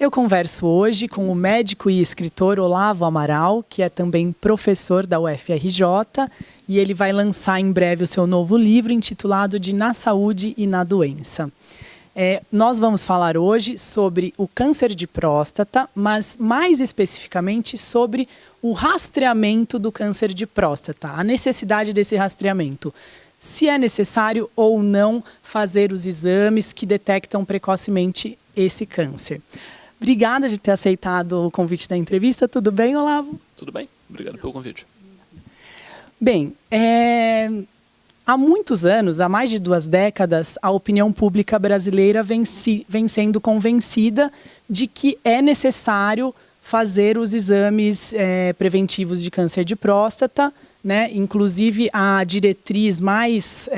Eu converso hoje com o médico e escritor Olavo Amaral, que é também professor da UFRJ, e ele vai lançar em breve o seu novo livro intitulado de Na Saúde e na Doença. Nós vamos falar hoje sobre o câncer de próstata, mas mais especificamente sobre o rastreamento do câncer de próstata, a necessidade desse rastreamento. Se é necessário ou não fazer os exames que detectam precocemente esse câncer. Obrigada de ter aceitado o convite da entrevista. Tudo bem, Olavo? Tudo bem. Obrigado pelo convite. Bem, há muitos anos, há mais de 2 décadas, a opinião pública brasileira vem sendo convencida de que é necessário fazer os exames preventivos de câncer de próstata, né? Inclusive, a diretriz mais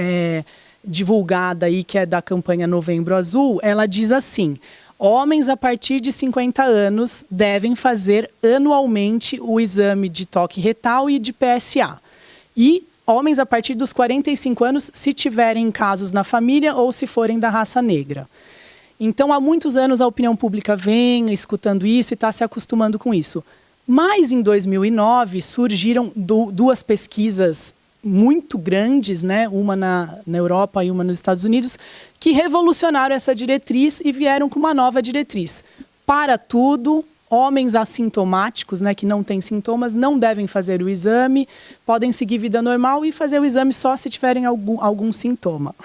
divulgada aí, que é da campanha Novembro Azul, ela diz assim: homens a partir de 50 anos devem fazer anualmente o exame de toque retal e de PSA. E homens a partir dos 45 anos, se tiverem casos na família ou se forem da raça negra. Então, há muitos anos a opinião pública vem escutando isso e está se acostumando com isso. Mas, em 2009, surgiram 2 pesquisas muito grandes, né? Uma na Europa e uma nos Estados Unidos, que revolucionaram essa diretriz e vieram com uma nova diretriz. Para tudo, homens assintomáticos, né, que não têm sintomas, não devem fazer o exame, podem seguir vida normal e fazer o exame só se tiverem algum sintoma.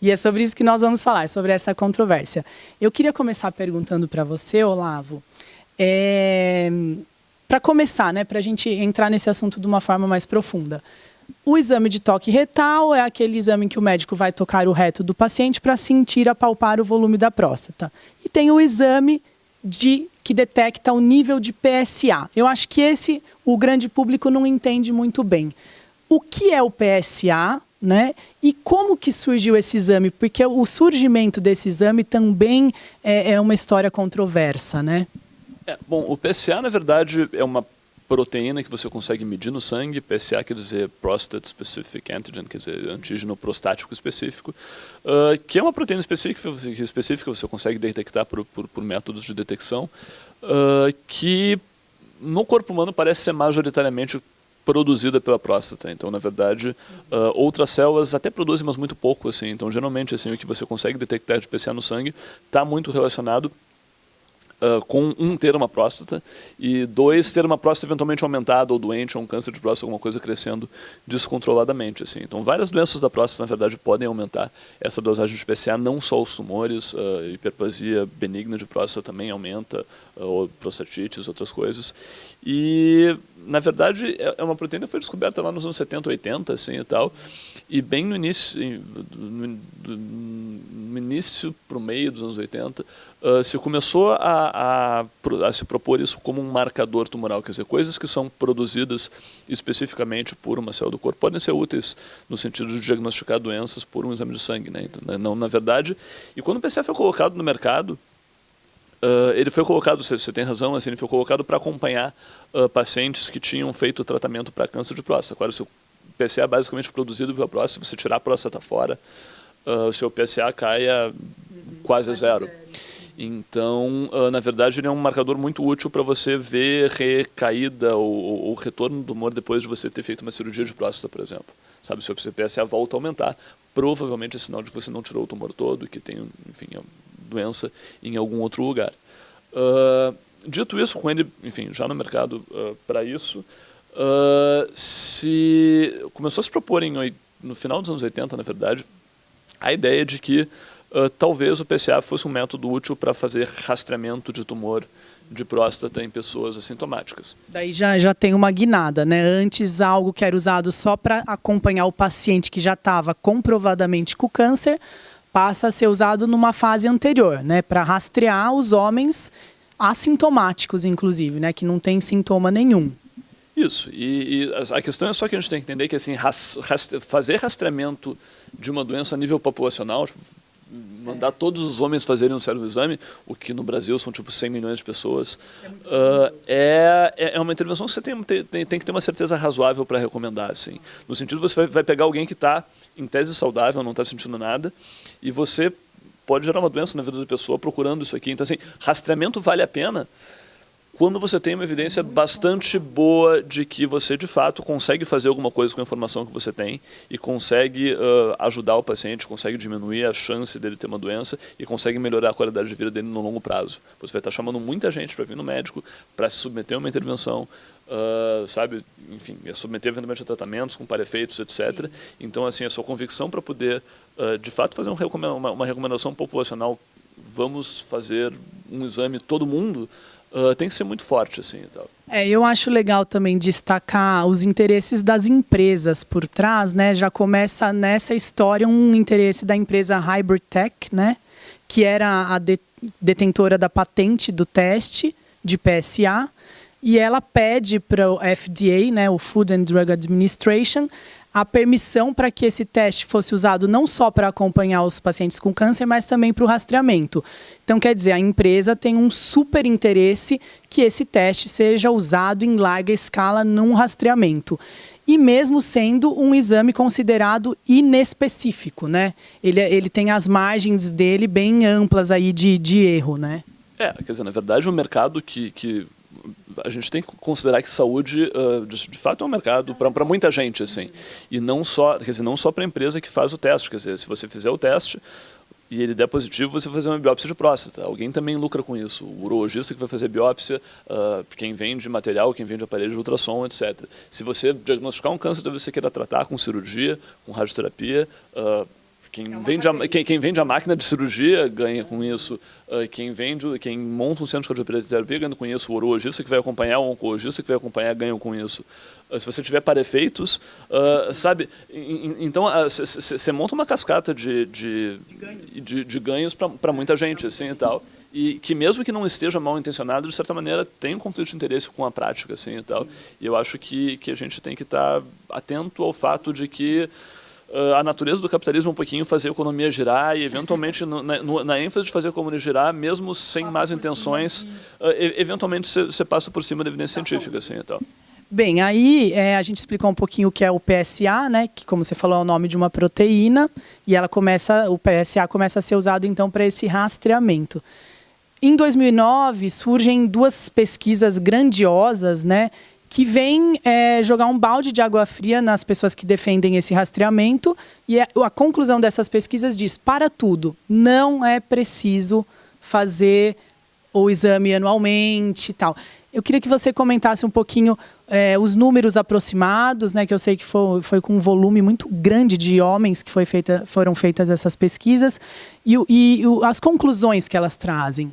E é sobre isso que nós vamos falar, sobre essa controvérsia. Eu queria começar perguntando para você, Olavo, para começar, né, para a gente entrar nesse assunto de uma forma mais profunda. O exame de toque retal é aquele exame em que o médico vai tocar o reto do paciente para sentir, apalpar o volume da próstata. E tem o exame que detecta o nível de PSA. Eu acho que o grande público não entende muito bem. O que é o PSA, né? E como que surgiu esse exame? Porque o surgimento desse exame também é uma história controversa, né? Bom, o PSA, na verdade, é uma proteína que você consegue medir no sangue. PSA quer dizer Prostate Specific Antigen, quer dizer antígeno prostático específico, que é uma proteína específica você consegue detectar por métodos de detecção, que no corpo humano parece ser majoritariamente produzida pela próstata. Então, na verdade, outras células até produzem, mas muito pouco, assim. Então, geralmente, assim, o que você consegue detectar de PSA no sangue está muito relacionado com ter uma próstata, e 2, ter uma próstata eventualmente aumentada ou doente, ou um câncer de próstata, alguma coisa crescendo descontroladamente. Assim. Então, várias doenças da próstata, na verdade, podem aumentar essa dosagem de PSA, não só os tumores, hiperplasia benigna de próstata também aumenta, ou prostatites, outras coisas. E, na verdade, é uma proteína que foi descoberta lá nos anos 70, 80, assim, e tal, e bem no início, no início para o meio dos anos 80, se começou a se propor isso como um marcador tumoral, quer dizer, coisas que são produzidas especificamente por uma célula do corpo podem ser úteis no sentido de diagnosticar doenças por um exame de sangue, né? Então, não, na verdade, e quando o PSA foi colocado no mercado, ele foi colocado, você tem razão, assim, ele foi colocado para acompanhar pacientes que tinham feito tratamento para câncer de próstata. Agora, se o PSA é basicamente produzido pela próstata, se você tirar a próstata fora, o seu PSA cai a quase a zero. Então, na verdade, ele é um marcador muito útil para você ver recaída ou retorno do tumor depois de você ter feito uma cirurgia de próstata, por exemplo. Sabe, se o seu PSA volta a aumentar, provavelmente é sinal de que você não tirou o tumor todo e que tem, enfim, a doença em algum outro lugar. Dito isso, com ele, enfim, já no mercado para isso, começou a se propor no final dos anos 80, na verdade, a ideia de que talvez o PSA fosse um método útil para fazer rastreamento de tumor de próstata em pessoas assintomáticas. Daí já tem uma guinada, né? Antes, algo que era usado só para acompanhar o paciente que já estava comprovadamente com câncer, passa a ser usado numa fase anterior, né? Para rastrear os homens assintomáticos, inclusive, né? Que não tem sintoma nenhum. Isso, e a questão é só que a gente tem que entender que assim, fazer rastreamento de uma doença a nível populacional, tipo, mandar todos os homens fazerem um certo exame, o que no Brasil são tipo 100 milhões de pessoas, é uma intervenção que você tem que ter uma certeza razoável para recomendar. Assim. No sentido, você vai pegar alguém que está em tese saudável, não está sentindo nada, e você pode gerar uma doença na vida da pessoa procurando isso aqui. Então, assim, rastreamento vale a pena quando você tem uma evidência bastante boa de que você, de fato, consegue fazer alguma coisa com a informação que você tem e consegue ajudar o paciente, consegue diminuir a chance dele ter uma doença e consegue melhorar a qualidade de vida dele no longo prazo. Você vai estar chamando muita gente para vir no médico, para se submeter a uma intervenção, sabe, enfim, submeter eventualmente a tratamentos com par-efeitos, etc. Sim. Então, assim, a sua convicção para poder, de fato, fazer uma recomendação populacional, vamos fazer um exame todo mundo, tem que ser muito forte, assim, e tal. Eu acho legal também destacar os interesses das empresas por trás, né? Já começa nessa história um interesse da empresa Hybrid Tech, né? Que era a detentora da patente do teste de PSA, e ela pede para o FDA, né, o Food and Drug Administration, a permissão para que esse teste fosse usado não só para acompanhar os pacientes com câncer, mas também para o rastreamento. Então, quer dizer, a empresa tem um super interesse que esse teste seja usado em larga escala num rastreamento. E mesmo sendo um exame considerado inespecífico, né? Ele tem as margens dele bem amplas aí de erro, né? Quer dizer, na verdade, o mercado que a gente tem que considerar que saúde, de fato, é um mercado para muita gente, assim. E não só, quer dizer, não só para a empresa que faz o teste. Quer dizer, se você fizer o teste e ele der positivo, você vai fazer uma biópsia de próstata. Alguém também lucra com isso. O urologista que vai fazer biópsia, quem vende material, quem vende aparelho de ultrassom, etc. Se você diagnosticar um câncer, talvez você queira tratar com cirurgia, com radioterapia. Quem vende a máquina de cirurgia ganha com isso. Quem monta um centro de radioterapia ganha com isso. O urologista que vai acompanhar, o oncologista que vai acompanhar ganha com isso. Se você tiver par-efeitos, sabe? Então, você monta uma cascata de ganhos para muita gente, assim, e tal. E que mesmo que não esteja mal intencionado, de certa maneira, tem um conflito de interesse com a prática, assim, e tal. Sim. E eu acho que a gente tem que estar atento ao fato de que a natureza do capitalismo é um pouquinho fazer a economia girar e, eventualmente, na ênfase de fazer a economia girar, mesmo sem más intenções, eventualmente você passa por cima da evidência científica, assim, e tal. Bem, aí a gente explicou um pouquinho o que é o PSA, né? Que, como você falou, é o nome de uma proteína, e o PSA começa a ser usado, então, para esse rastreamento. Em 2009, surgem duas pesquisas grandiosas, né? Que vem jogar um balde de água fria nas pessoas que defendem esse rastreamento. E a conclusão dessas pesquisas diz, para tudo, não é preciso fazer o exame anualmente e tal. Eu queria que você comentasse um pouquinho os números aproximados, né, que eu sei que foi com um volume muito grande de homens que foram feitas essas pesquisas, e as conclusões que elas trazem.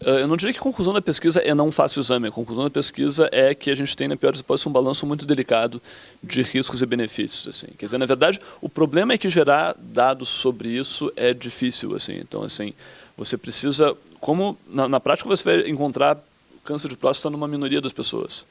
Eu não diria que a conclusão da pesquisa é não faça o exame. A conclusão da pesquisa é que a gente tem, na pior das hipóteses, um balanço muito delicado de riscos e benefícios. Assim. Quer dizer, na verdade, o problema é que gerar dados sobre isso é difícil. Assim. Então, assim, você precisa... Como na prática você vai encontrar câncer de próstata numa minoria das pessoas.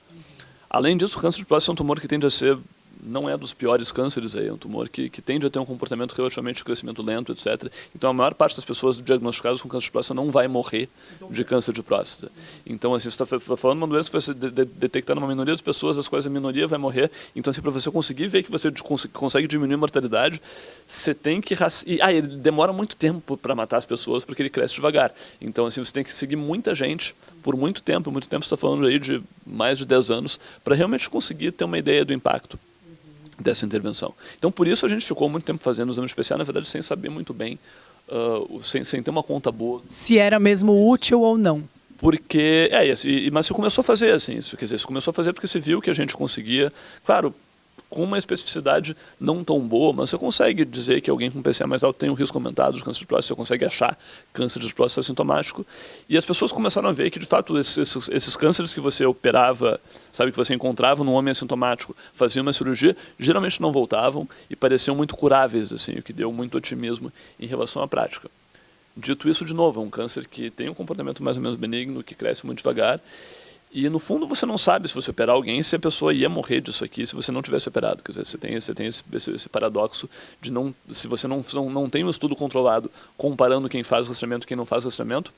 Além disso, o câncer de próstata é um tumor que tende a ser, não é dos piores cânceres, é um tumor que tende a ter um comportamento relativamente de crescimento lento, etc. Então, a maior parte das pessoas diagnosticadas com câncer de próstata não vai morrer de câncer de próstata. Então, assim, você está falando de uma doença que vai ser detectada numa minoria das pessoas, das quais a minoria vai morrer. Então, assim, para você conseguir ver que você consegue diminuir a mortalidade, você tem que... ele demora muito tempo para matar as pessoas, porque ele cresce devagar. Então, assim, você tem que seguir muita gente por muito tempo você está falando aí de mais de 10 anos, para realmente conseguir ter uma ideia do impacto dessa intervenção. Então, por isso a gente ficou muito tempo fazendo o exame especial, na verdade, sem saber muito bem, sem ter uma conta boa. Se era mesmo útil ou não. Porque, mas você começou a fazer, assim, quer dizer, você começou a fazer porque você viu que a gente conseguia, claro, com uma especificidade não tão boa, mas você consegue dizer que alguém com PSA mais alto tem um risco aumentado de câncer de próstata, você consegue achar câncer de próstata sintomático. E as pessoas começaram a ver que, de fato, esses cânceres que você operava, sabe, que você encontrava num homem assintomático, fazia uma cirurgia, geralmente não voltavam e pareciam muito curáveis, assim, o que deu muito otimismo em relação à prática. Dito isso, de novo, é um câncer que tem um comportamento mais ou menos benigno, que cresce muito devagar. E, no fundo, você não sabe, se você operar alguém, se a pessoa ia morrer disso aqui se você não tivesse operado. Quer dizer, você tem esse paradoxo de se você não tem um estudo controlado comparando quem faz rastreamento e quem não faz rastreamento,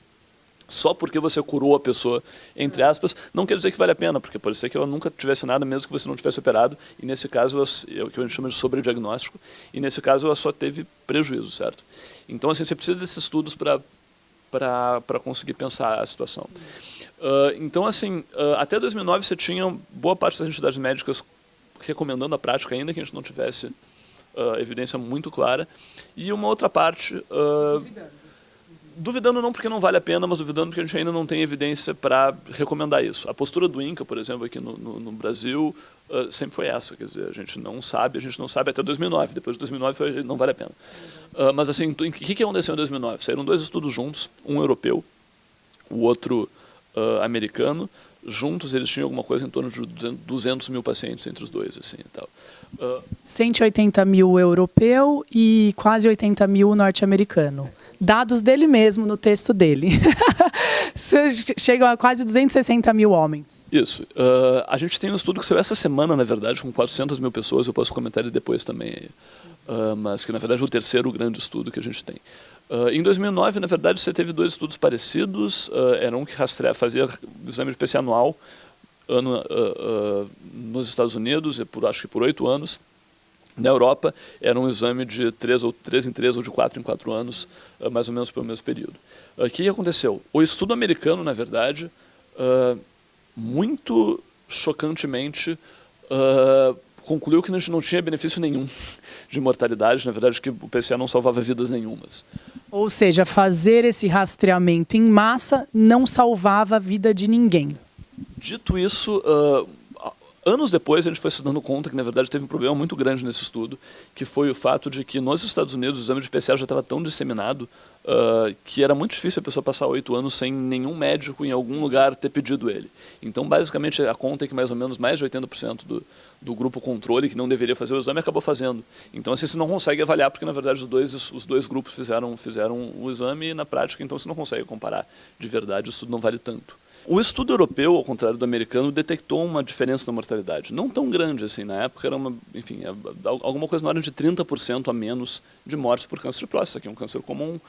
só porque você curou a pessoa, entre aspas, não quer dizer que vale a pena, porque pode ser que ela nunca tivesse nada, mesmo que você não tivesse operado, e nesse caso, é o que a gente chama de sobrediagnóstico, e nesse caso ela só teve prejuízo, certo? Então, assim, você precisa desses estudos para conseguir pensar a situação. Então, assim, até 2009 você tinha boa parte das entidades médicas recomendando a prática, ainda que a gente não tivesse evidência muito clara, e uma outra parte... duvidando não porque não vale a pena, mas duvidando porque a gente ainda não tem evidência para recomendar isso. A postura do INCA, por exemplo, aqui no Brasil, sempre foi essa, quer dizer, a gente não sabe até 2009, depois de 2009 não vale a pena. Mas assim, o que aconteceu em 2009? Saíram 2 estudos juntos, um europeu, o outro americano. Juntos eles tinham alguma coisa em torno de 200 mil pacientes entre os dois, assim, e tal. 180 mil europeu e quase 80 mil norte-americano. Dados dele mesmo, no texto dele. Chegam a quase 260 mil homens. Isso. A gente tem um estudo que saiu essa semana, na verdade, com 400 mil pessoas, eu posso comentar ele depois também. Mas que, na verdade, é o terceiro grande estudo que a gente tem. Em 2009, na verdade, você teve 2 estudos parecidos. Era um que fazia o exame de PCA anual nos Estados Unidos, acho que por 8 anos. Na Europa, era um exame de 3 em 3 ou de 4 em 4 anos, mais ou menos pelo mesmo período. O que aconteceu? O estudo americano, na verdade, muito chocantemente, concluiu que a gente não tinha benefício nenhum de mortalidade, na verdade, que o PCA não salvava vidas nenhumas. Ou seja, fazer esse rastreamento em massa não salvava a vida de ninguém. Dito isso, anos depois a gente foi se dando conta que, na verdade, teve um problema muito grande nesse estudo, que foi o fato de que nos Estados Unidos o exame de PCA já estava tão disseminado que era muito difícil a pessoa passar 8 anos sem nenhum médico em algum lugar ter pedido ele. Então, basicamente, a conta é que mais ou menos mais de 80% do grupo controle, que não deveria fazer o exame, acabou fazendo. Então, assim, você não consegue avaliar, porque, na verdade, os dois grupos fizeram o exame e, na prática, então, você não consegue comparar de verdade, isso tudo não vale tanto. O estudo europeu, ao contrário do americano, detectou uma diferença na mortalidade. Não tão grande assim, na época era alguma coisa na ordem de 30% a menos de mortes por câncer de próstata, que é um câncer comum,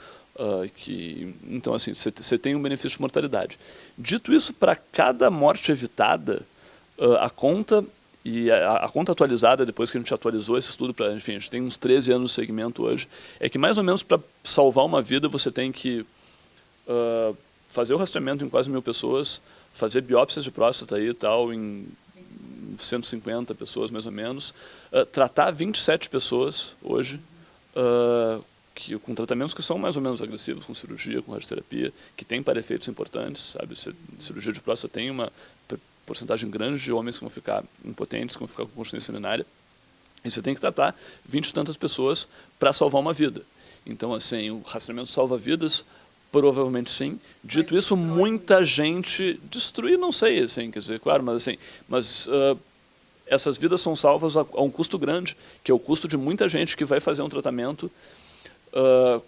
então assim, você tem um benefício de mortalidade. Dito isso, para cada morte evitada, a conta atualizada, depois que a gente atualizou esse estudo, a gente tem uns 13 anos de segmento hoje, é que mais ou menos para salvar uma vida você tem que fazer o rastreamento em quase 1.000 pessoas, fazer biópsias de próstata e tal em 150 pessoas mais ou menos, tratar 27 pessoas hoje, com tratamentos que são mais ou menos agressivos, com cirurgia, com radioterapia, que tem para-efeitos importantes, sabe? Cirurgia de próstata tem uma porcentagem grande de homens que vão ficar impotentes, que vão ficar com continência urinária, e você tem que tratar 20 e tantas pessoas para salvar uma vida. Então, assim, o rastreamento salva vidas. Provavelmente sim. Dito isso, muita gente destruir, não sei, assim, quer dizer, claro, mas assim, essas vidas são salvas a um custo grande, que é o custo de muita gente que vai fazer um tratamento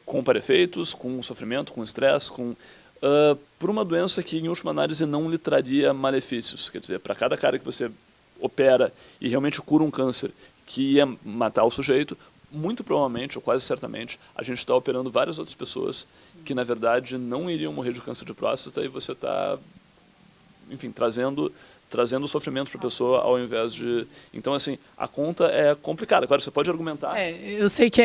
com para-efeitos, com sofrimento, com estresse, por uma doença que, em última análise, não lhe traria malefícios. Quer dizer, para cada cara que você opera e realmente cura um câncer que ia matar o sujeito, muito provavelmente, ou quase certamente, a gente está operando várias outras pessoas que, na verdade, não iriam morrer de câncer de próstata e você está, enfim, trazendo sofrimento para a pessoa ao invés de... Então, assim, a conta é complicada. Claro, você pode argumentar... Eu sei que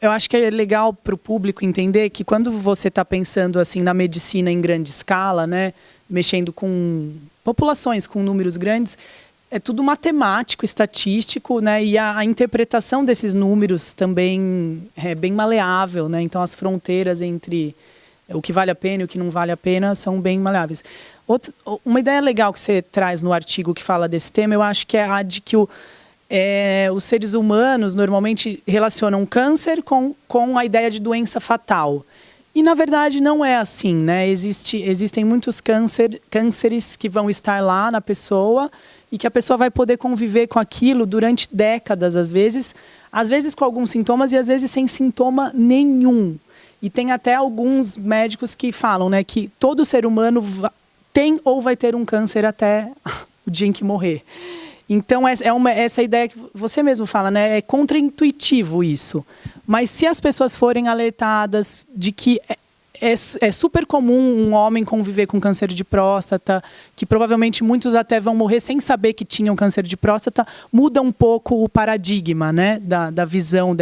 eu acho que é legal para o público entender que quando você está pensando assim na medicina em grande escala, né, mexendo com populações, com números grandes... É tudo matemático, estatístico, né? E a interpretação desses números também é bem maleável, né? Então, as fronteiras entre o que vale a pena e o que não vale a pena são bem maleáveis. Uma ideia legal que você traz no artigo que fala desse tema, eu acho que é a de que os seres humanos normalmente relacionam câncer com a ideia de doença fatal. E, na verdade, não é assim, né? Existem muitos cânceres que vão estar lá na pessoa e que a pessoa vai poder conviver com aquilo durante décadas, às vezes com alguns sintomas e às vezes sem sintoma nenhum. E tem até alguns médicos que falam, né, que todo ser humano tem ou vai ter um câncer até o dia em que morrer. Então, essa ideia que você mesmo fala, né, é contraintuitivo isso. Mas se as pessoas forem alertadas de que é super comum um homem conviver com câncer de próstata, que provavelmente muitos até vão morrer sem saber que tinham câncer de próstata. Muda um pouco o paradigma, né, da visão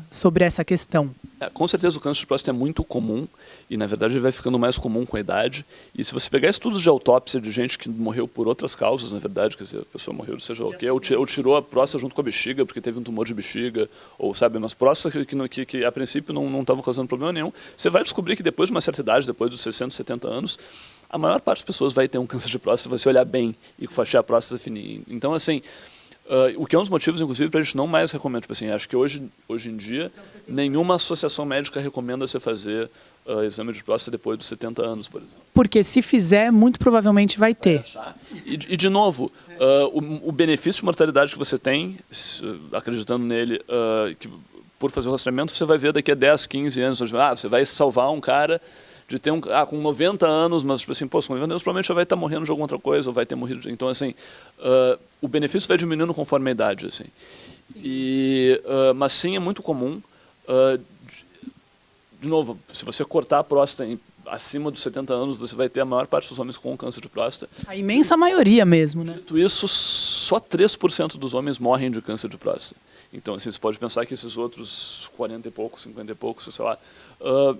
sobre essa questão. Com certeza o câncer de próstata é muito comum e, na verdade, ele vai ficando mais comum com a idade. E se você pegar estudos de autópsia de gente que morreu por outras causas, na verdade, quer dizer, a pessoa morreu, seja o quê, ou tirou a próstata junto com a bexiga porque teve um tumor de bexiga, ou, sabe, umas próstatas que a princípio não estavam causando problema nenhum, você vai descobrir que depois de uma certa idade, depois dos 60, 70 anos, a maior parte das pessoas vai ter um câncer de próstata se você olhar bem e fatiar a próstata fininha. Então, assim, o que é um dos motivos, inclusive, para a gente não mais recomendar. Tipo assim, acho que hoje em dia, nenhuma associação médica recomenda você fazer exame de próstata depois dos 70 anos, por exemplo. Porque se fizer, muito provavelmente vai ter. E de novo, o benefício de mortalidade que você tem, acreditando nele, que por fazer o rastreamento, você vai ver daqui a 10, 15 anos, você vai salvar um cara de ter com 90 anos, mas tipo assim, pô, com 90 anos provavelmente já vai estar morrendo de alguma outra coisa, ou vai ter morrido. Então, assim, o benefício vai diminuindo conforme a idade, assim. Mas sim, é muito comum. De novo, se você cortar a próstata acima dos 70 anos, você vai ter a maior parte dos homens com câncer de próstata. A imensa maioria mesmo, né? Dito isso, só 3% dos homens morrem de câncer de próstata. Então, assim, você pode pensar que esses outros 40 e poucos, 50 e poucos, sei lá,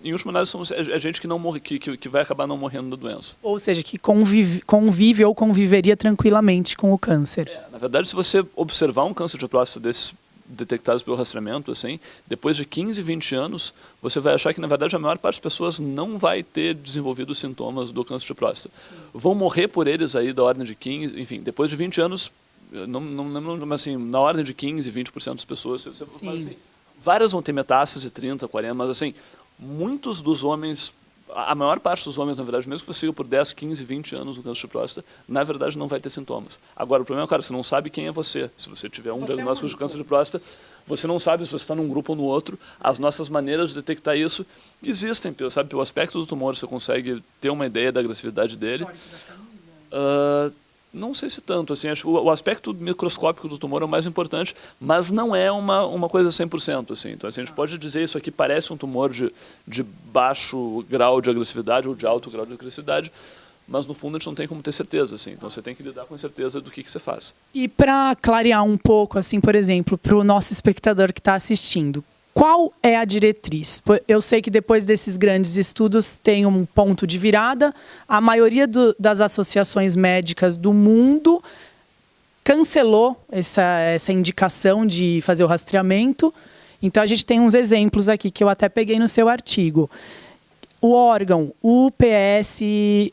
em última análise, é gente que não morre, que vai acabar não morrendo da doença. Ou seja, que convive ou conviveria tranquilamente com o câncer. Na verdade, se você observar um câncer de próstata desses detectados pelo rastreamento, assim, depois de 15, 20 anos, você vai achar que, na verdade, a maior parte das pessoas não vai ter desenvolvido os sintomas do câncer de próstata. Sim. Vão morrer por eles aí da ordem de 15, enfim, depois de 20 anos, não lembro, mas assim, na ordem de 15, 20% das pessoas, mas, assim, várias vão ter metástase, 30, 40, mas assim, muitos dos homens, a maior parte dos homens, na verdade, mesmo que você siga por 10, 15, 20 anos no câncer de próstata, na verdade não vai ter sintomas. Agora, o problema é, cara, você não sabe quem é você. Se você tiver um diagnóstico de câncer de próstata, você não sabe se você está num grupo ou no outro. As nossas maneiras de detectar isso existem, sabe? Pelo aspecto do tumor, você consegue ter uma ideia da agressividade dele. Não sei se tanto, assim, acho que o aspecto microscópico do tumor é o mais importante, mas não é uma coisa 100%, assim. Então, assim, a gente pode dizer isso aqui parece um tumor de baixo grau de agressividade ou de alto grau de agressividade, mas no fundo a gente não tem como ter certeza, assim. Então você tem que lidar com a certeza do que você faz. E para clarear um pouco, assim, por exemplo, para o nosso espectador que está assistindo, qual é a diretriz? Eu sei que depois desses grandes estudos tem um ponto de virada. A maioria das associações médicas do mundo cancelou essa indicação de fazer o rastreamento. Então, a gente tem uns exemplos aqui que eu até peguei no seu artigo. O órgão USP-STF,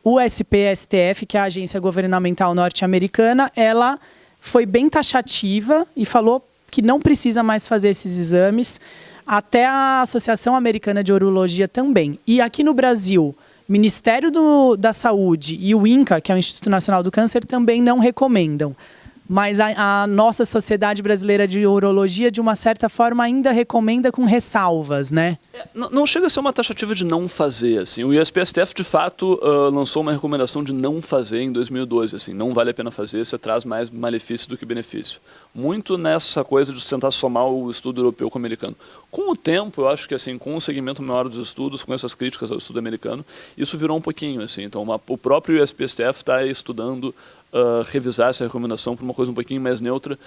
que é a agência governamental norte-americana, ela foi bem taxativa e falou que não precisa mais fazer esses exames. Até a Associação Americana de Urologia também. E aqui no Brasil, Ministério da Saúde e o INCA, que é o Instituto Nacional do Câncer, também não recomendam. Mas a nossa Sociedade Brasileira de Urologia, de uma certa forma, ainda recomenda com ressalvas, né? Não chega a ser uma taxativa de não fazer, assim. O ISP-STF, de fato, lançou uma recomendação de não fazer em 2012, assim. Não vale a pena fazer, você traz mais malefício do que benefício. Muito nessa coisa de tentar somar o estudo europeu com o americano. Com o tempo, eu acho que, assim, com o segmento maior dos estudos, com essas críticas ao estudo americano, isso virou um pouquinho, assim. Então, o próprio ISP-STF está estudando revisar essa recomendação para uma coisa um pouquinho mais neutra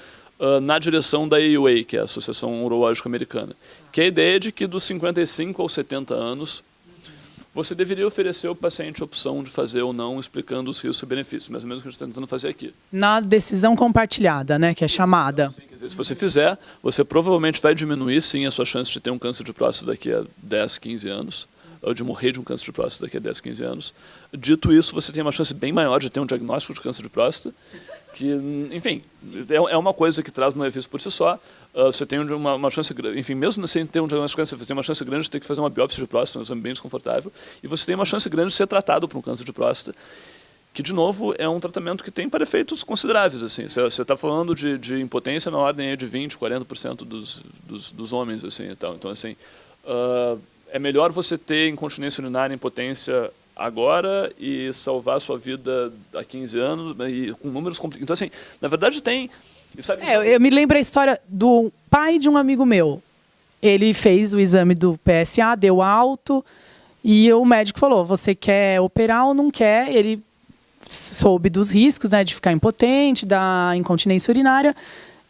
na direção da AUA, que é a Associação Urológica Americana, que é a ideia de que dos 55 aos 70 anos você deveria oferecer ao paciente a opção de fazer ou não, explicando os riscos e benefícios, mais ou menos o que a gente está tentando fazer aqui. Na decisão compartilhada, né, que é chamada. Então, sim, quer dizer, se você fizer, você provavelmente vai diminuir, sim, a sua chance de ter um câncer de próstata daqui a 10, 15 anos, ou de morrer de um câncer de próstata daqui a 10, 15 anos. Dito isso, você tem uma chance bem maior de ter um diagnóstico de câncer de próstata, que, enfim, é uma coisa que traz um benefício por si só. Você tem uma chance grande, enfim, mesmo sem ter um diagnóstico de câncer, você tem uma chance grande de ter que fazer uma biópsia de próstata, um exame bem desconfortável, e você tem uma chance grande de ser tratado por um câncer de próstata, que, de novo, é um tratamento que tem para efeitos consideráveis. Assim. Você está falando de impotência na ordem de 20%, 40% dos homens. Assim, e tal. Então, assim, é melhor você ter incontinência urinária, impotência agora e salvar a sua vida há 15 anos, e com números complicados. Então, assim, na verdade tem... Sabe, eu me lembro a história do pai de um amigo meu. Ele fez o exame do PSA, deu alto, E o médico falou, você quer operar ou não quer? Ele soube dos riscos, né, de ficar impotente, da incontinência urinária,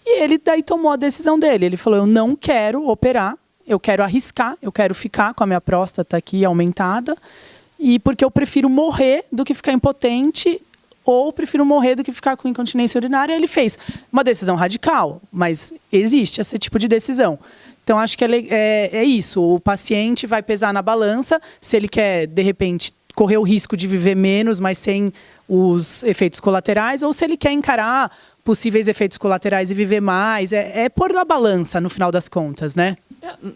e ele daí tomou a decisão dele. Ele falou, eu não quero operar, eu quero arriscar, eu quero ficar com a minha próstata aqui aumentada, e porque eu prefiro morrer do que ficar impotente, ou prefiro morrer do que ficar com incontinência urinária. Ele fez uma decisão radical, mas existe esse tipo de decisão. Então, acho que é isso. O paciente vai pesar na balança se ele quer, de repente, correr o risco de viver menos, mas sem os efeitos colaterais, ou se ele quer encarar possíveis efeitos colaterais e viver mais. É pôr na balança, no final das contas, né?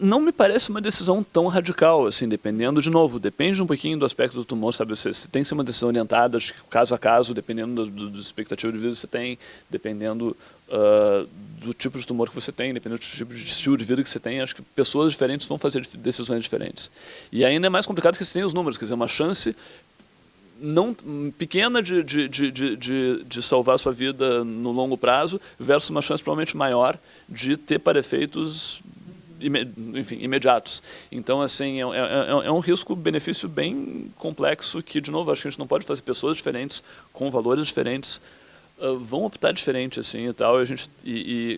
Não me parece uma decisão tão radical, assim, dependendo, de novo, depende um pouquinho do aspecto do tumor, sabe? Você tem que ser uma decisão orientada, acho que caso a caso, dependendo da expectativa de vida que você tem, dependendo do tipo de tumor que você tem, dependendo do tipo de estilo de vida que você tem, acho que pessoas diferentes vão fazer decisões diferentes. E ainda é mais complicado que você tem os números, quer dizer, uma chance não pequena de salvar a sua vida no longo prazo versus uma chance provavelmente maior de ter para efeitos imediatos. Então, assim, é um risco-benefício bem complexo que, de novo, acho que a gente não pode fazer pessoas diferentes, com valores diferentes, vão optar diferente, assim, e tal.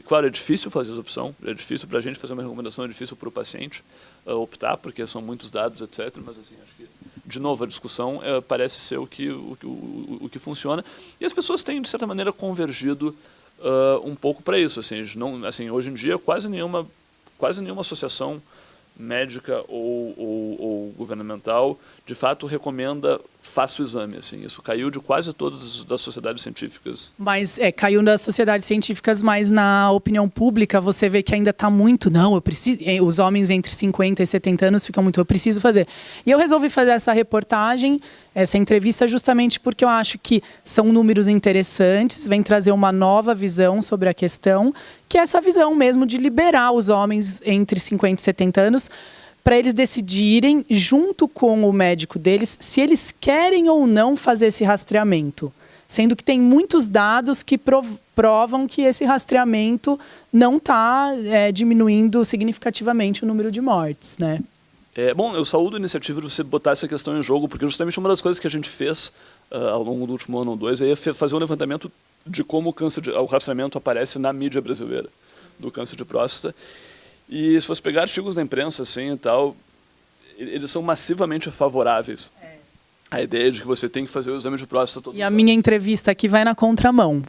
Claro, é difícil fazer essa opção, é difícil para a gente fazer uma recomendação, é difícil para o paciente optar, porque são muitos dados, etc. Mas, assim, acho que, de novo, a discussão parece ser o que funciona. E as pessoas têm, de certa maneira, convergido um pouco para isso. Assim, hoje em dia, quase nenhuma associação médica ou governamental, de fato, recomenda faça o exame. Assim. Isso caiu de quase todas as sociedades científicas. Mas caiu das sociedades científicas, mas na opinião pública você vê que ainda está muito, não, eu preciso. Os homens entre 50 e 70 anos ficam muito, eu preciso fazer. E eu resolvi fazer essa reportagem, essa entrevista, justamente porque eu acho que são números interessantes, vem trazer uma nova visão sobre a questão, que é essa visão mesmo de liberar os homens entre 50 e 70 anos para eles decidirem, junto com o médico deles, se eles querem ou não fazer esse rastreamento. Sendo que tem muitos dados que provam que esse rastreamento não está diminuindo significativamente o número de mortes, né? Bom, eu saúdo a iniciativa de você botar essa questão em jogo, porque justamente uma das coisas que a gente fez ao longo do último ano ou dois é fazer um levantamento de como o rastreamento aparece na mídia brasileira do câncer de próstata. E se você pegar artigos da imprensa assim e tal, eles são massivamente favoráveis à ideia de que você tem que fazer o exame de próstata todo dia. E a minha entrevista aqui vai na contramão.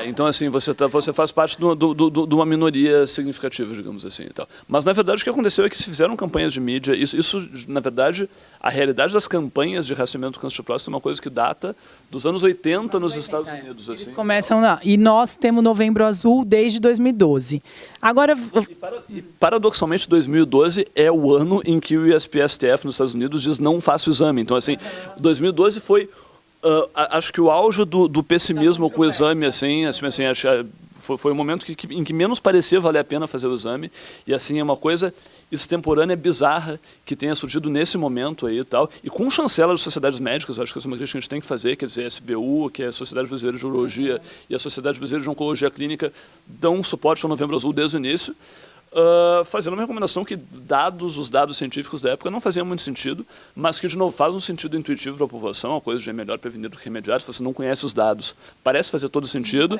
Então, assim, você faz parte de uma minoria significativa, digamos assim. E tal. Mas, na verdade, o que aconteceu é que se fizeram campanhas de mídia. Isso, na verdade, a realidade das campanhas de rastreamento do câncer de próstata é uma coisa que data dos anos 80 nos Estados Unidos. Eles assim, começam lá. E nós temos Novembro Azul desde 2012. Agora... E paradoxalmente, 2012 é o ano em que o USPSTF nos Estados Unidos diz não faça o exame. Então, assim, 2012 foi... acho que o auge do pessimismo com o exame, foi o momento em que menos parecia valer a pena fazer o exame. E assim, é uma coisa extemporânea, bizarra, que tenha surgido nesse momento aí e tal. E com chancela de sociedades médicas, acho que essa é uma crítica que a gente tem que fazer, quer dizer, a SBU, que é a Sociedade Brasileira de Urologia, e a Sociedade Brasileira de Oncologia Clínica, dão suporte ao Novembro Azul desde o início. Fazendo uma recomendação que, os dados científicos da época, não faziam muito sentido, mas que, de novo, faz um sentido intuitivo para a população, a coisa de é melhor prevenir do que remediar, se você não conhece os dados. Parece fazer todo sentido.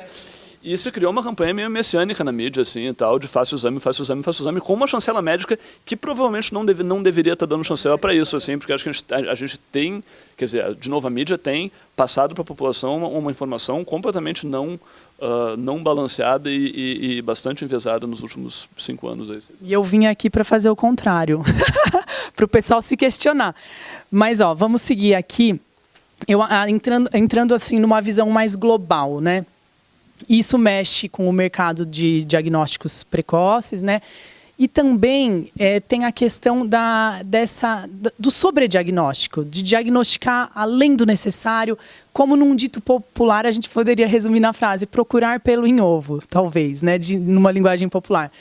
E se criou uma campanha meio messiânica na mídia, assim, e tal, de faça o exame, faça o exame, faça o exame, com uma chancela médica que provavelmente não deveria estar dando chancela para isso, assim, porque acho que a gente tem, quer dizer, de novo, a mídia tem passado para a população uma informação completamente não balanceada e bastante enviesada nos últimos 5 anos. Aí. E eu vim aqui para fazer o contrário, para o pessoal se questionar. Mas, vamos seguir aqui, entrando assim numa visão mais global, né? Isso mexe com o mercado de diagnósticos precoces, né? E também tem a questão do sobrediagnóstico, de diagnosticar além do necessário, como num dito popular a gente poderia resumir na frase, procurar pelo em ovo, talvez, né? Numa linguagem popular.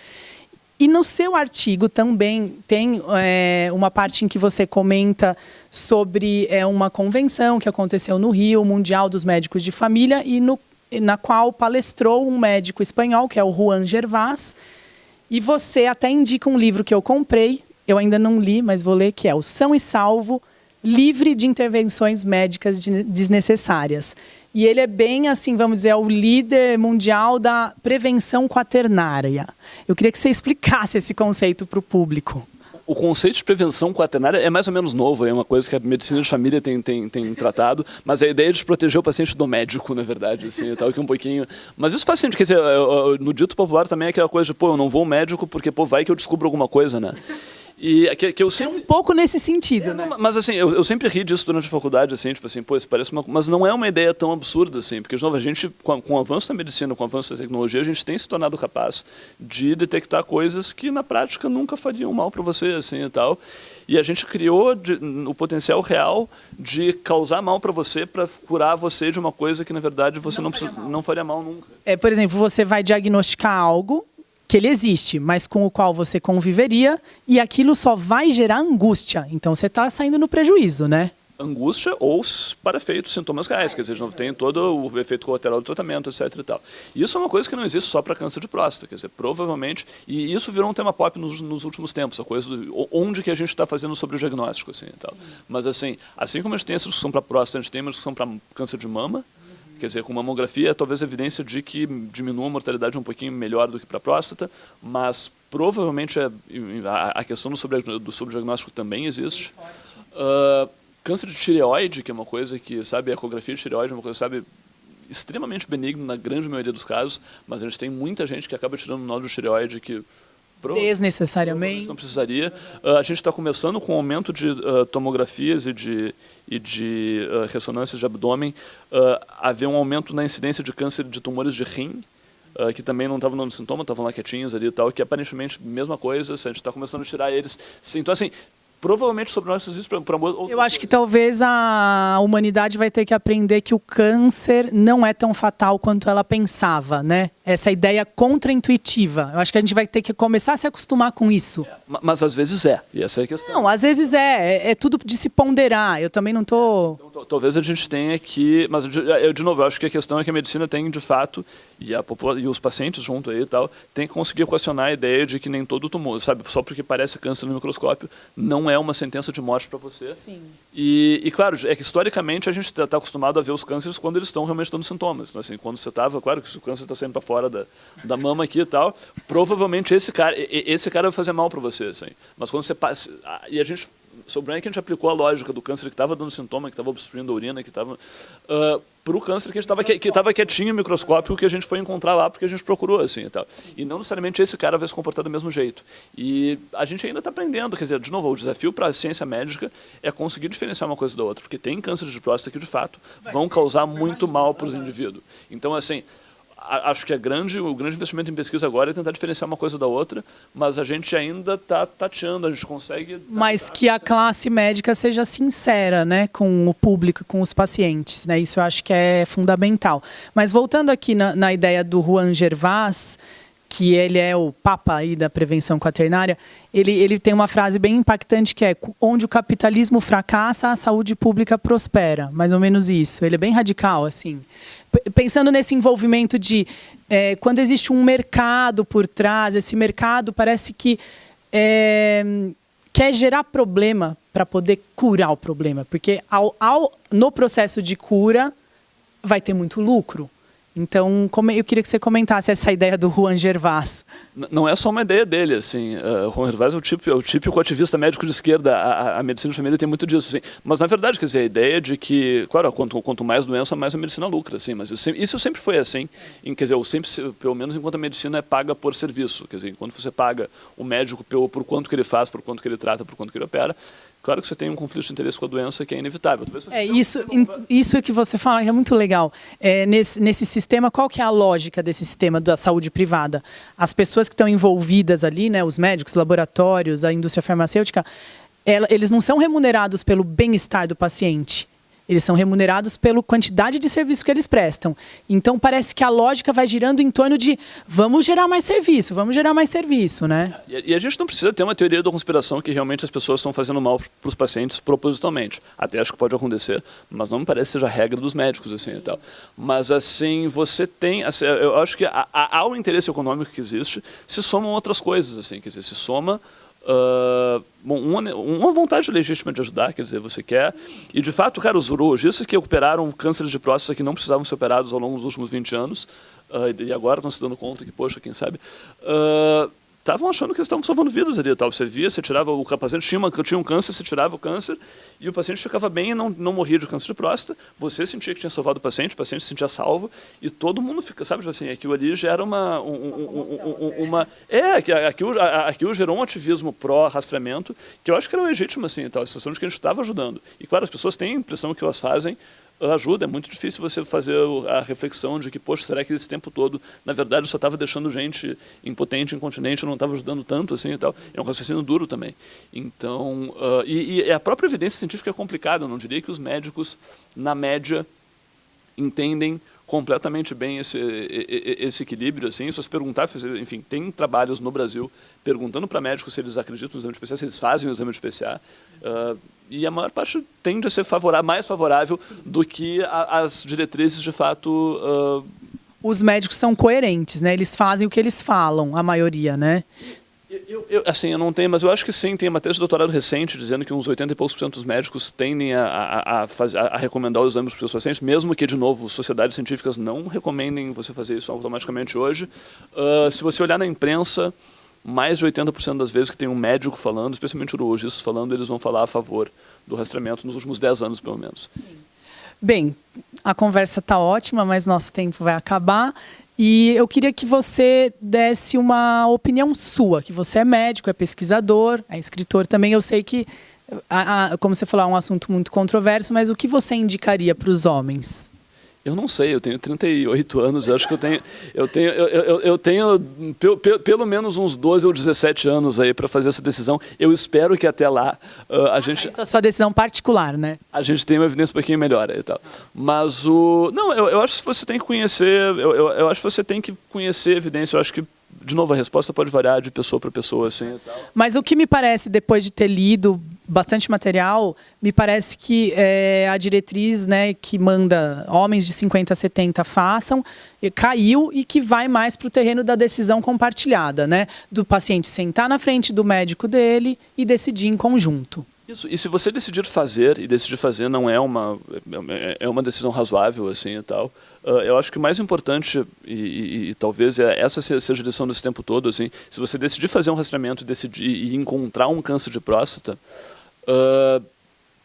E no seu artigo também tem uma parte em que você comenta sobre uma convenção que aconteceu no Rio, Mundial dos Médicos de Família, na qual palestrou um médico espanhol, que é o Juan Gervás, e você até indica um livro que eu comprei, eu ainda não li, mas vou ler, que é o São e Salvo, livre de intervenções médicas desnecessárias. E ele é bem, assim, vamos dizer, é o líder mundial da prevenção quaternária. Eu queria que você explicasse esse conceito para o público. O conceito de prevenção quaternária é mais ou menos novo, é uma coisa que a medicina de família tem tratado, mas a ideia de proteger o paciente do médico, na verdade, assim, tal que um pouquinho... Mas isso faz sentido, quer dizer, no dito popular também é aquela coisa de, pô, eu não vou ao médico porque, pô, vai que eu descubro alguma coisa, né? E que eu sempre... É um pouco nesse sentido, né? Mas assim, eu sempre ri disso durante a faculdade, assim, tipo assim, pô, isso parece uma... Mas não é uma ideia tão absurda, assim, porque, de novo, a gente, com o avanço da medicina, com o avanço da tecnologia, a gente tem se tornado capaz de detectar coisas que, na prática, nunca fariam mal para você, assim, e tal. E a gente criou o potencial real de causar mal para você, para curar você de uma coisa que, na verdade, você não faria mal nunca. Por exemplo, você vai diagnosticar algo que ele existe, mas com o qual você conviveria, e aquilo só vai gerar angústia. Então você está saindo no prejuízo, né? Angústia ou para efeitos sintomas reais, quer dizer, não tem todo o efeito colateral do tratamento, etc. e tal. E isso é uma coisa que não existe só para câncer de próstata, quer dizer, provavelmente, e isso virou um tema pop nos últimos tempos, a coisa do onde que a gente está fazendo sobre o diagnóstico, assim, e tal. Mas assim como a gente tem essa discussão para próstata, a gente tem uma discussão para câncer de mama. Quer dizer, com mamografia, talvez a evidência de que diminua a mortalidade um pouquinho melhor do que para a próstata, mas provavelmente a questão do subdiagnóstico também existe. Câncer de tireoide, que é uma coisa que, sabe, a ecografia de tireoide é uma coisa, sabe, extremamente benigna na grande maioria dos casos, mas a gente tem muita gente que acaba tirando nódulo de tireoide que desnecessariamente não precisaria. A gente está começando com o aumento de tomografias e de ressonâncias de abdômen, haver um aumento na incidência de câncer de tumores de rim, que também não estavam dando sintoma, estavam lá quietinhos ali e tal, que aparentemente mesma coisa, a gente está começando a tirar eles. Então, assim, provavelmente sobre nós existe para Eu acho que talvez a humanidade vai ter que aprender que o câncer não é tão fatal quanto ela pensava, né? Essa ideia contraintuitiva. Eu acho que a gente vai ter que começar a se acostumar com isso. Mas às vezes e essa é a questão. Não, às vezes é tudo de se ponderar. Eu também não estou... Então, talvez a gente tenha que... Mas, de novo, eu acho que a questão é que a medicina tem, de fato, e os pacientes junto aí e tal, tem que conseguir equacionar a ideia de que nem todo tumor, sabe, só porque parece câncer no microscópio, não é uma sentença de morte para você. Sim. E, claro, é que historicamente a gente está acostumado a ver os cânceres quando eles estão realmente dando sintomas. Então, assim, quando você estava, claro que se o câncer está saindo para fora da mama aqui e tal, provavelmente esse cara vai fazer mal para você, assim. Mas quando você passa... E a gente... Sobre que a gente aplicou a lógica do câncer que estava dando sintoma, que estava obstruindo a urina, que estava... para o câncer que estava quietinho no microscópio, que a gente foi encontrar lá porque a gente procurou, assim, e tal. E não necessariamente esse cara vai se comportar do mesmo jeito. E a gente ainda está aprendendo, quer dizer, de novo, o desafio para a ciência médica é conseguir diferenciar uma coisa da outra, porque tem câncer de próstata que, de fato, vão causar muito mal para os indivíduos. Então, assim... Acho que o grande investimento em pesquisa agora é tentar diferenciar uma coisa da outra, mas a gente ainda está tateando, a gente consegue... Mas que a classe médica seja sincera, né, com o público, com os pacientes, né? Isso eu acho que é fundamental. Mas voltando aqui na ideia do Juan Gervás, que ele é o papa aí da prevenção quaternária, ele tem uma frase bem impactante que é: onde o capitalismo fracassa, a saúde pública prospera. Mais ou menos isso. Ele é bem radical, assim. Pensando nesse envolvimento de quando existe um mercado por trás, esse mercado parece que quer gerar problema para poder curar o problema. Porque no processo de cura vai ter muito lucro. Então, eu queria que você comentasse essa ideia do Juan Gervás. Não é só uma ideia dele, assim. O Juan Gervás é o típico ativista médico de esquerda. A medicina de família tem muito disso, assim. Mas, na verdade, quer dizer, a ideia de que, claro, quanto mais doença, mais a medicina lucra, assim. Mas isso sempre foi assim. Quer dizer, pelo menos enquanto a medicina é paga por serviço. Quer dizer, enquanto você paga o médico por quanto que ele faz, por quanto que ele trata, por quanto que ele opera, claro que você tem um conflito de interesse com a doença que é inevitável. Isso que você fala é muito legal. Nesse sistema, qual que é a lógica desse sistema da saúde privada? As pessoas que estão envolvidas ali, né, os médicos, laboratórios, a indústria farmacêutica, eles não são remunerados pelo bem-estar do paciente. Eles são remunerados pela quantidade de serviço que eles prestam. Então, parece que a lógica vai girando em torno de vamos gerar mais serviço, né? E a gente não precisa ter uma teoria da conspiração que realmente as pessoas estão fazendo mal para os pacientes propositalmente. Até acho que pode acontecer, mas não me parece que seja a regra dos médicos, assim, e tal. Mas, assim, você tem... Assim, eu acho que ao interesse econômico que existe, se somam outras coisas, assim, quer dizer, se soma... Bom, uma vontade legítima de ajudar, quer dizer, você quer. E, de fato, cara, os urologistas que operaram cânceres de próstata que não precisavam ser operados ao longo dos últimos 20 anos, e agora estão se dando conta que, poxa, quem sabe, estavam achando que eles estavam salvando vidas ali e tal. Você via, você tirava, o paciente tinha um câncer, você tirava o câncer e o paciente ficava bem e não morria de câncer de próstata. Você sentia que tinha salvado o paciente se sentia salvo e todo mundo fica, sabe, assim, aquilo ali gera aquilo gerou um ativismo pró-rastreamento que eu acho que era legítimo, assim, tal, a sensação de que a gente estava ajudando. E, claro, as pessoas têm a impressão que elas fazem ajuda, é muito difícil você fazer a reflexão de que, poxa, será que esse tempo todo, na verdade, eu só estava deixando gente impotente, incontinente, eu não estava ajudando tanto assim e tal. É um raciocínio duro também. Então, e a própria evidência científica é complicada, eu não diria que os médicos, na média, entendem completamente bem esse equilíbrio, assim, se você perguntar, enfim, tem trabalhos no Brasil perguntando para médicos se eles acreditam no exame de PCA, se eles fazem o exame de PCA, e a maior parte tende a ser mais favorável do que as diretrizes, de fato... Os médicos são coerentes, né? Eles fazem o que eles falam, a maioria, né? Eu não tenho, mas eu acho que sim, tem uma tese de doutorado recente dizendo que uns 80 e poucos % dos médicos tendem a recomendar os exames para os seus pacientes, mesmo que, de novo, sociedades científicas não recomendem você fazer isso automaticamente hoje. Se você olhar na imprensa, mais de 80% das vezes que tem um médico falando, especialmente urologistas falando, eles vão falar a favor do rastreamento nos últimos 10 anos, pelo menos. Sim. Bem, a conversa está ótima, mas nosso tempo vai acabar. E eu queria que você desse uma opinião sua, que você é médico, é pesquisador, é escritor também. Eu sei que, como você falou, é um assunto muito controverso, mas o que você indicaria para os homens? Eu não sei, eu tenho 38 anos, eu acho que eu tenho pelo menos uns 12 ou 17 anos aí para fazer essa decisão. Eu espero que até lá a gente... Essa é a sua decisão particular, né? A gente tenha uma evidência um pouquinho melhor e tal. Mas não, eu acho que você tem que conhecer, eu acho que você tem que conhecer a evidência, eu acho que, de novo, a resposta pode variar de pessoa para pessoa, assim, e tal. Mas o que me parece, depois de ter lido bastante material, me parece que a diretriz, né, que manda homens de 50 a 70 façam, caiu e que vai mais para o terreno da decisão compartilhada, né? Do paciente sentar na frente do médico dele e decidir em conjunto. Isso. E se você decidir fazer, e decidir fazer não é uma decisão razoável, assim, e tal, eu acho que o mais importante, e talvez essa seja a direção desse tempo todo, assim, se você decidir fazer um rastreamento e encontrar um câncer de próstata,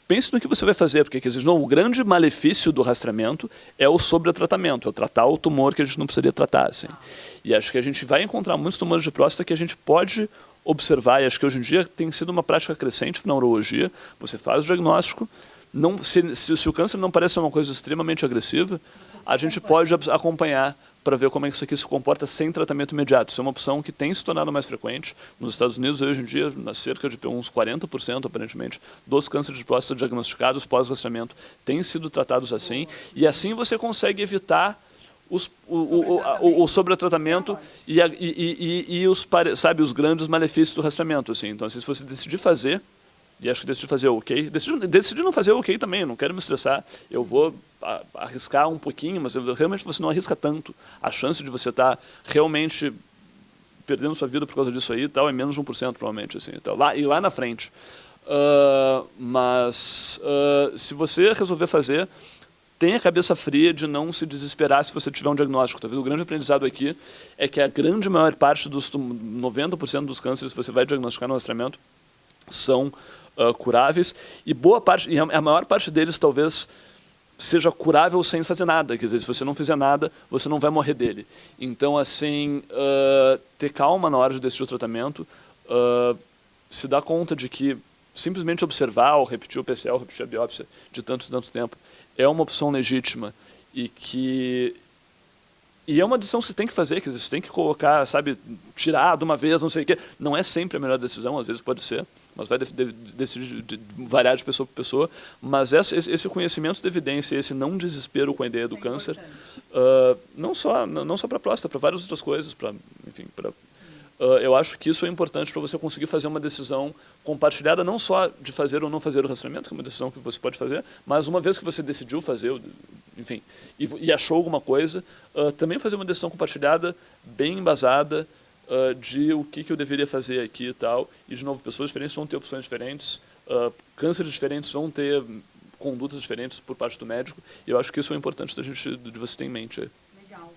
pense no que você vai fazer, porque o grande malefício do rastreamento é o sobretratamento, é tratar o tumor que a gente não precisaria tratar, assim. E acho que a gente vai encontrar muitos tumores de próstata que a gente pode observar, e acho que hoje em dia tem sido uma prática crescente na urologia, você faz o diagnóstico, se o câncer não parece ser uma coisa extremamente agressiva, a gente pode acompanhar para ver como é que isso aqui se comporta sem tratamento imediato. Isso é uma opção que tem se tornado mais frequente. Nos Estados Unidos, hoje em dia, cerca de uns 40%, aparentemente, dos cânceres de próstata diagnosticados pós-rastreamento têm sido tratados assim, e assim você consegue evitar o sobretratamento e os grandes malefícios do rastreamento. Assim. Então, assim, se você decidir fazer, e acho que decidir fazer ok, decidir não fazer ok também, eu não quero me estressar, eu vou arriscar um pouquinho, mas realmente você não arrisca tanto. A chance de você estar realmente perdendo sua vida por causa disso aí e tal é menos de 1%, provavelmente. Assim, então, lá na frente. Mas se você resolver fazer, tenha a cabeça fria de não se desesperar se você tiver um diagnóstico. Talvez o grande aprendizado aqui é que a grande maior parte dos 90% dos cânceres que você vai diagnosticar no rastreamento são curáveis, e a maior parte deles talvez seja curável sem fazer nada. Quer dizer, se você não fizer nada, você não vai morrer dele. Então, assim, ter calma na hora de decidir o tratamento, se dar conta de que simplesmente observar ou repetir o PCA ou repetir a biópsia de tanto e tanto tempo é uma opção legítima e é uma decisão que você tem que fazer, quer dizer, você tem que colocar, sabe, tirar de uma vez, não sei o quê. Não é sempre a melhor decisão, às vezes pode ser, mas vai decidir variar de pessoa para pessoa. Mas esse conhecimento da evidência, esse não desespero com a ideia do câncer, não só para a próstata, para várias outras coisas, enfim, eu acho que isso é importante para você conseguir fazer uma decisão compartilhada, não só de fazer ou não fazer o rastreamento, que é uma decisão que você pode fazer, mas uma vez que você decidiu fazer, enfim, e achou alguma coisa, também fazer uma decisão compartilhada, bem embasada, de o que eu deveria fazer aqui e tal. E, de novo, pessoas diferentes vão ter opções diferentes, cânceres diferentes vão ter condutas diferentes por parte do médico. E eu acho que isso é importante de você ter em mente. Legal.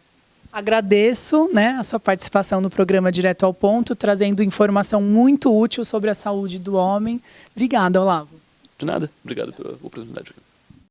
Agradeço, né, a sua participação no programa Direto ao Ponto, trazendo informação muito útil sobre a saúde do homem. Obrigada, Olavo. De nada. Obrigado pela oportunidade.